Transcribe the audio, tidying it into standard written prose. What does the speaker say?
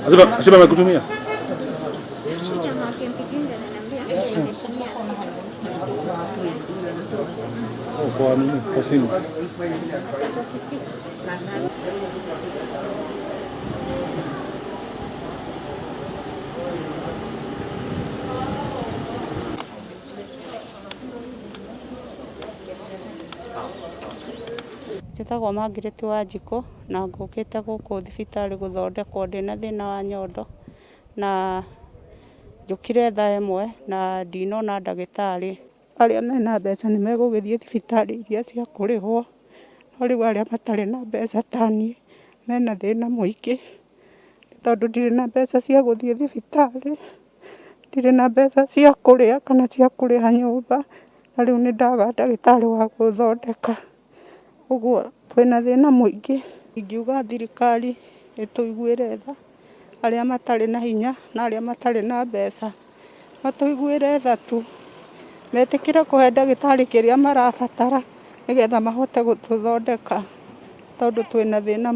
Asema amekutumia? Kwa nini? Kwa simu. Njĩtagwo Mangirĩti wa Njiko na ngũkĩte gũkũ thibitarĩ gũthondekwo ndĩna thĩna wa nyondo, na njũkire thaa ĩmwe na ndinona ndagĩtarĩ. Arĩa mena mbeca nĩ megũgĩthiĩ thibitarĩ iria cia kũrĩhwo, no rĩu arĩa matarĩ na mbeca ta niĩ mena thĩna mũingĩ, tondũ ndirĩ na mbeca cia gũthiĩ thibitarĩ, ndirĩ na mbeca cia kũrĩa kana cia kũrĩha nyũmba, na rĩu nĩ ndaga ndagĩtarĩ wa gũthondeka. Ũguo twĩna thĩna mũingĩ. Ingiuga thirikari ĩtũiguĩre tha, arĩa matarĩ na hinya na arĩa matarĩ na mbeca matũiguĩre tha tu, metĩkĩre kũhe ndagĩtarĩ kĩrĩa marabatara nĩgetha mahote gũtũthondeka, tondũ twĩna thĩna.